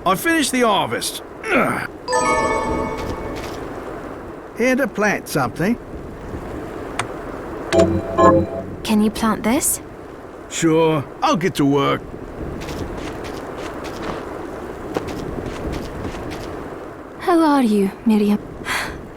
I finished the harvest. Ugh. Here to plant something? Can you plant this? Sure, I'll get to work. How are you, Miriam?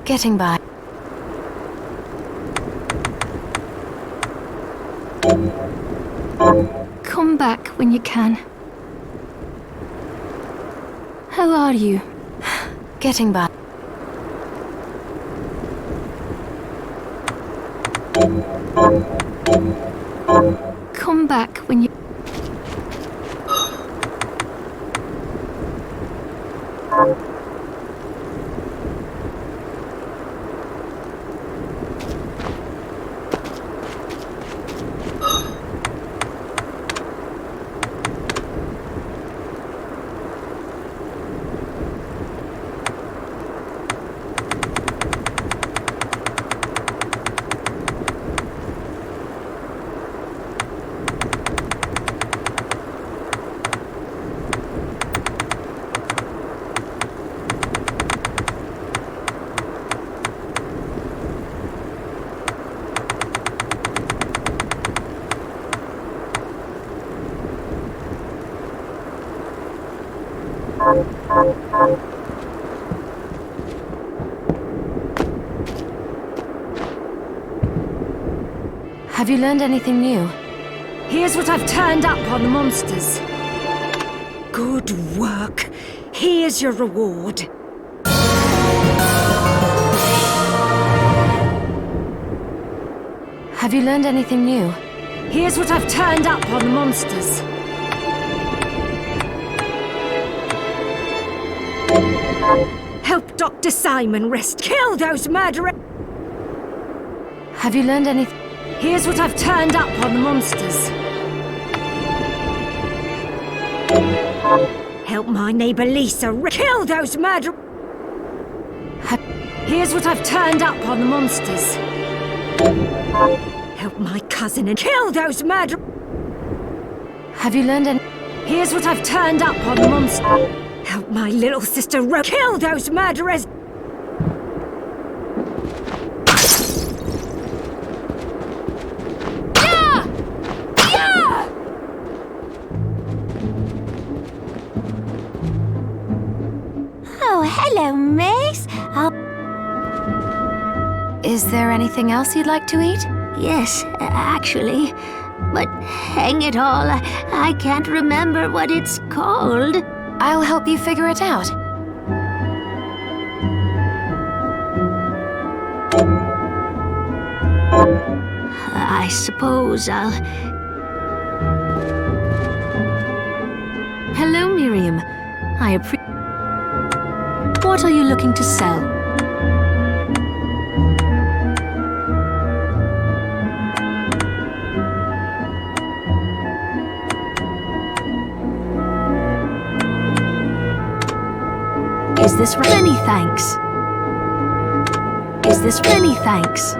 Getting by. Come back when you can. How are you? Getting by. Come back when you... Have you learned anything new? Here's what I've turned up on the monsters. Good work. Here's your reward. Have you learned anything new? Here's what I've turned up on the monsters. Help Dr. Simon rest. Kill those murderers! Have you learned anything? Here's what I've turned up on the monsters. Help my neighbor Lisa kill those murderers! Here's what I've turned up on the monsters. Help my cousin and kill those murderers! Have you learned any? Here's what I've turned up on the monster. Help my little sister kill those murderers! Oh, hello, Mace. Is there anything else you'd like to eat? Yes, actually. But hang it all, I can't remember what it's called. I'll help you figure it out. I suppose I'll... Hello, Miriam. I appreciate... What are you looking to sell? Is this many thanks? Is this many thanks?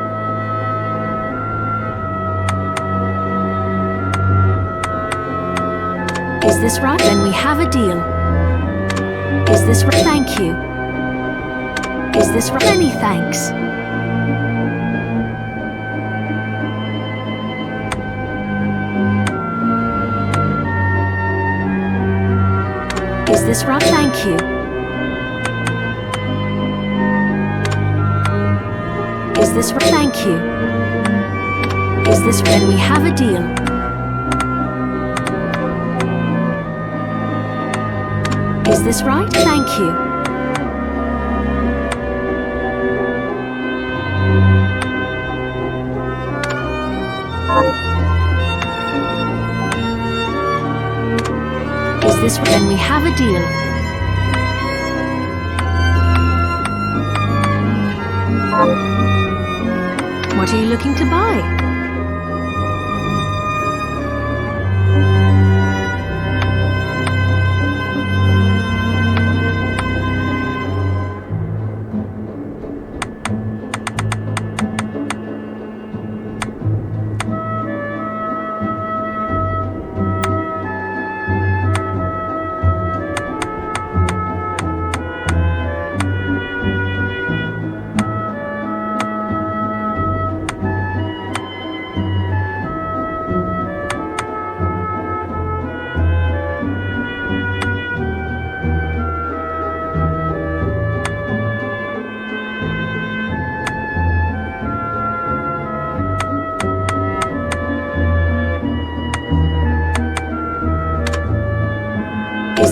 Is this right? Then we have a deal. Is this right? Thank you. Is this right? Many thanks. Is this right? Thank you. Is this right? Thank you. Is this right? Then we have a deal. Is this right? Thank you. Is this right? Then we have a deal. What are you looking to buy?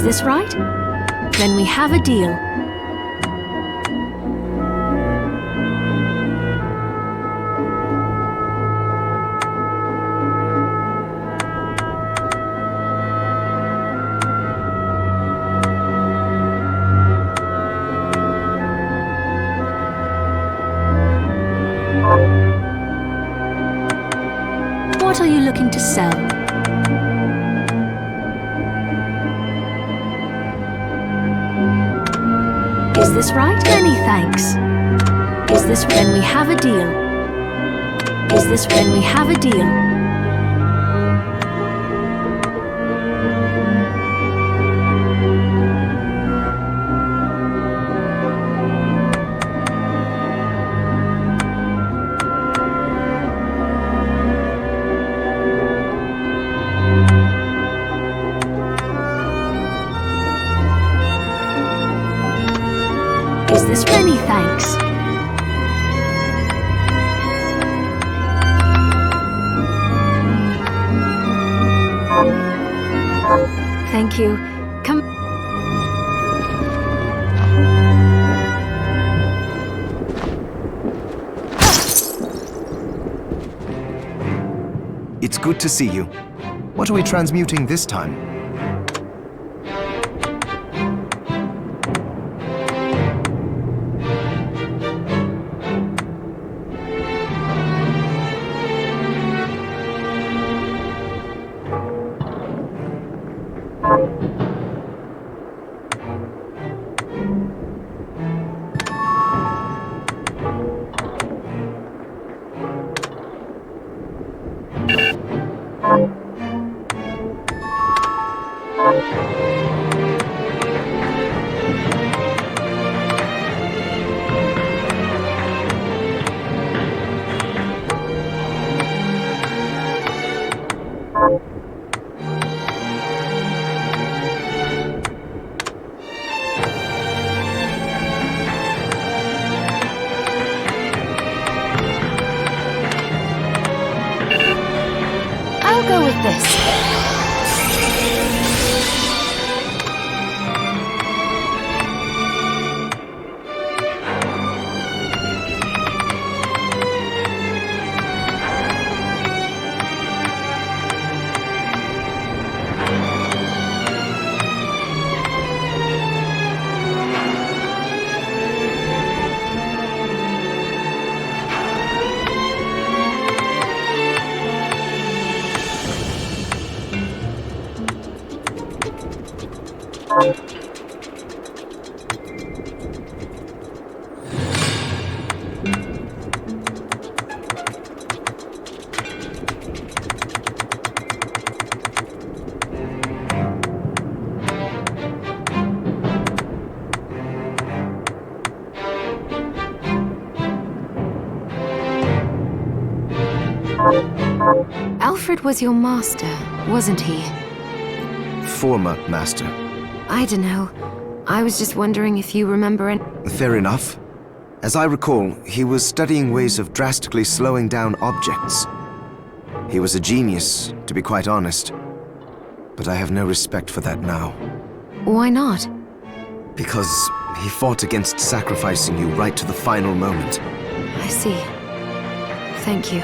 this right? Then we have a deal. What are you looking to sell? Is this right? Many thanks. Is this when we have a deal? Is this when we have a deal? Is this many thanks? Thank you. Come. It's good to see you. What are we transmuting this time? I'll go with this. Alfred was your master, wasn't he? Former master. I don't know. I was just wondering if you remember any... Fair enough. As I recall, he was studying ways of drastically slowing down objects. He was a genius, to be quite honest. But I have no respect for that now. Why not? Because he fought against sacrificing you right to the final moment. I see. Thank you.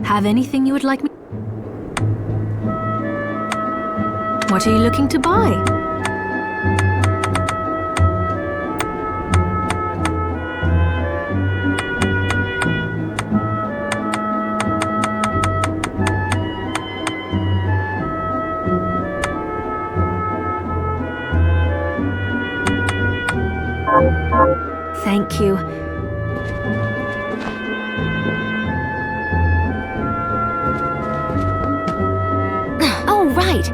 Have anything you would like me? What are you looking to buy? thank you. Oh, right.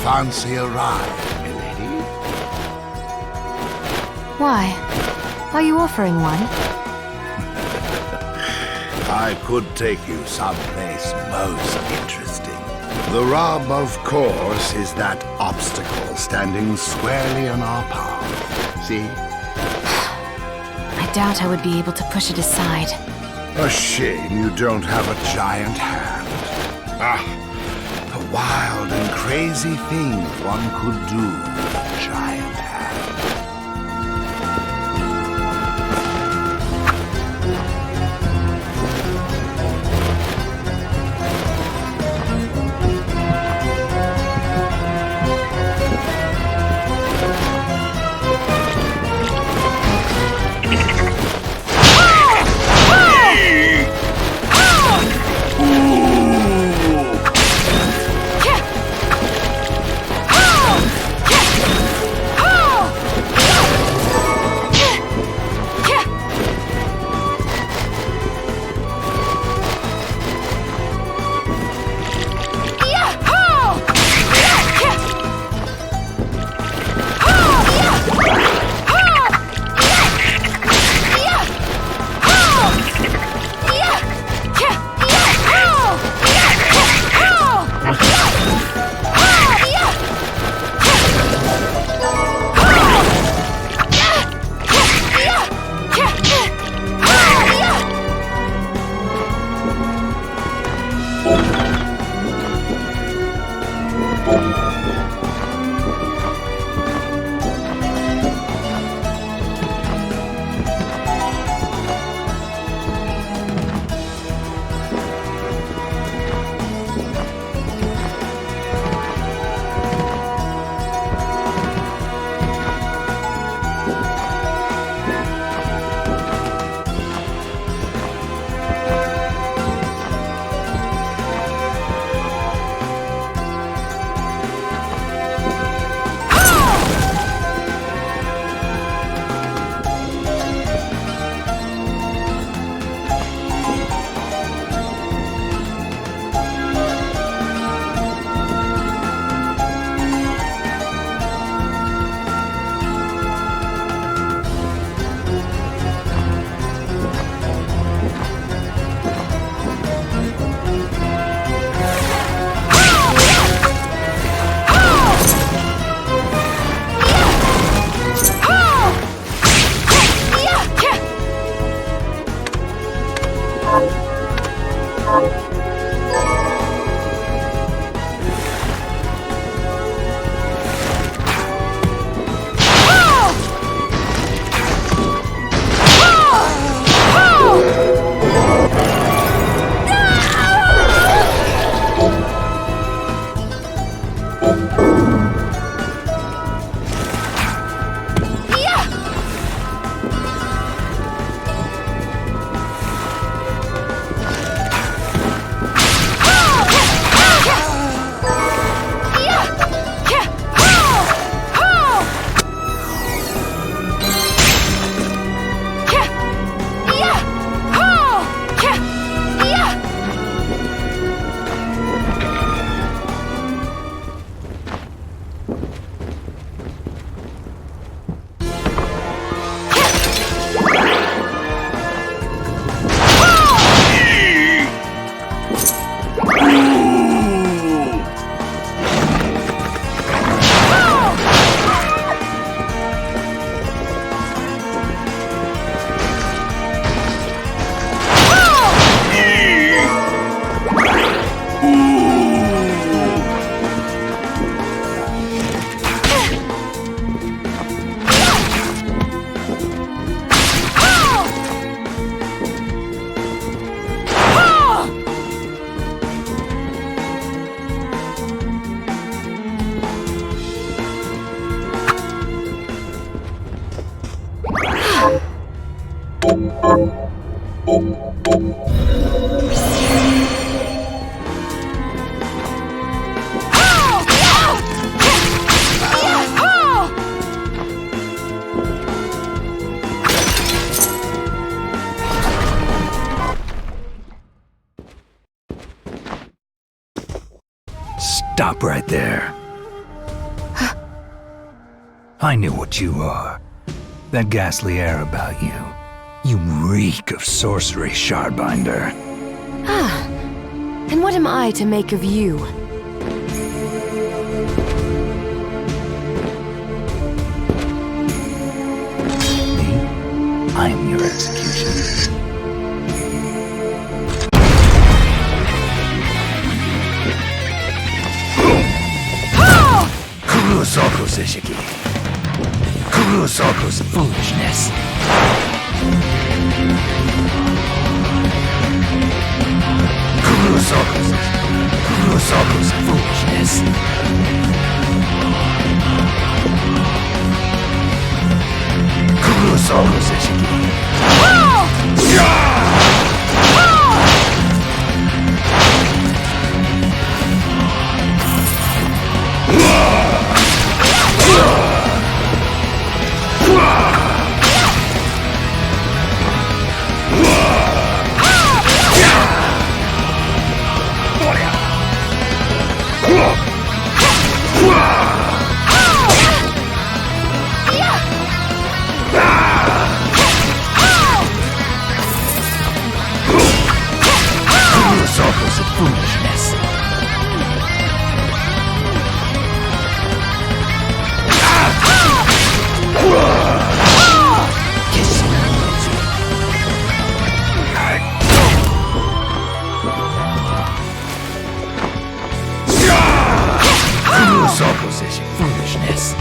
Fancy a ride, milady? Why? Are you offering one? I could take you someplace most interesting. The rub, of course, is that obstacle standing squarely in our path. See? I doubt I would be able to push it aside. A shame you don't have a giant hand. Ah, the wild and crazy things one could do with a giant hand. Stop right there. I knew what you are. That ghastly air about you. You reek of sorcery, Shardbinder. Ah, and what am I to make of you? Me? I am your executioner. Kurosoko's Ishiki. Kurosoko's foolishness. Kurosoko's foolishness. Kurosoko's Ishiki. Kurosoko's foolishness. Kurosoko's foolishness.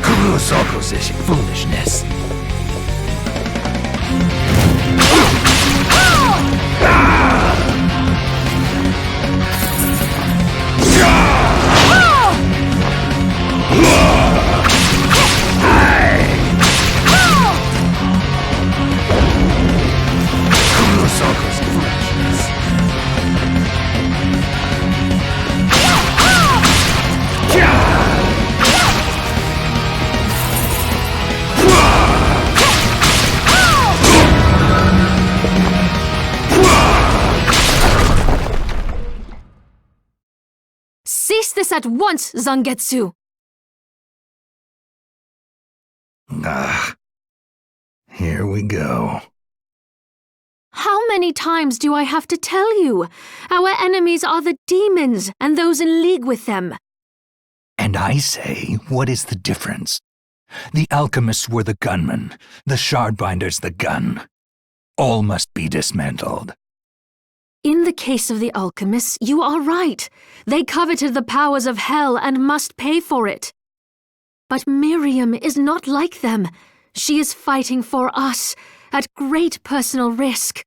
Kurosoko's foolishness. Kurosoko's foolishness. Cease this at once, Zangetsu! Here we go. How many times do I have to tell you? Our enemies are the demons and those in league with them. And I say, what is the difference? The alchemists were the gunmen, the Shardbinders the gun. All must be dismantled. In the case of the alchemists, you are right. They coveted the powers of hell and must pay for it. But Miriam is not like them. She is fighting for us, at great personal risk.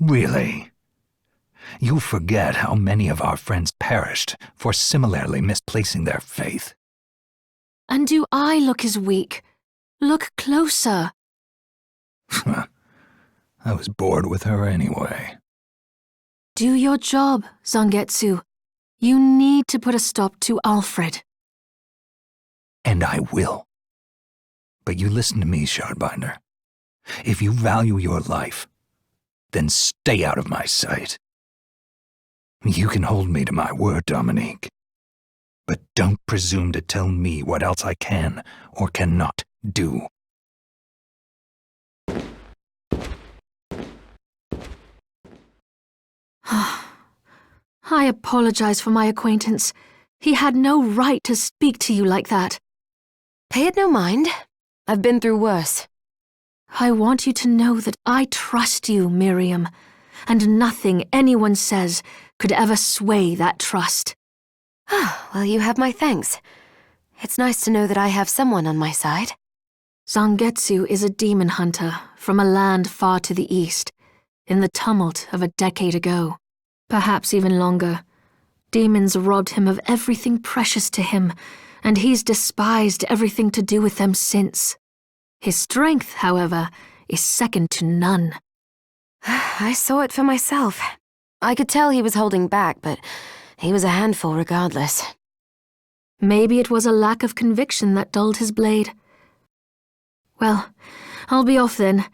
Really? You forget how many of our friends perished for similarly misplacing their faith. And do I look as weak? Look closer. I was bored with her anyway. Do your job, Zangetsu. You need to put a stop to Alfred. And I will. But you listen to me, Shardbinder. If you value your life, then stay out of my sight. You can hold me to my word, Dominique. But don't presume to tell me what else I can or cannot do. I apologize for my acquaintance. He had no right to speak to you like that. Pay it no mind. I've been through worse. I want you to know that I trust you, Miriam. and nothing anyone says could ever sway that trust. Well, you have my thanks. It's nice to know that I have someone on my side. Zangetsu is a demon hunter from a land far to the east, in the tumult of a decade ago, perhaps even longer. Demons robbed him of everything precious to him, and he's despised everything to do with them since. His strength, however, is second to none. I saw it for myself. I could tell he was holding back, but he was a handful regardless. Maybe it was a lack of conviction that dulled his blade. Well, I'll be off then.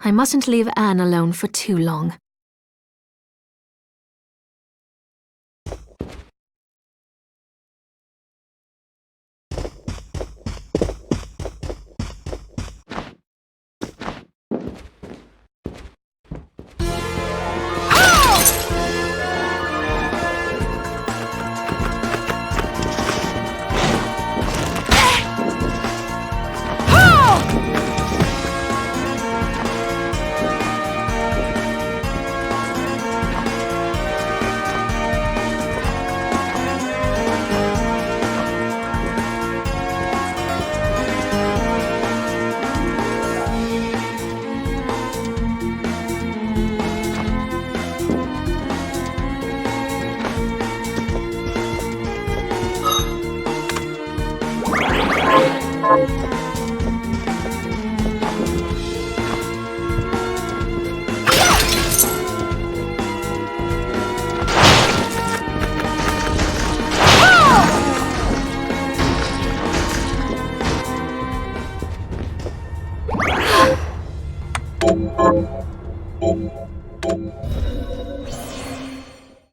I mustn't leave Anne alone for too long.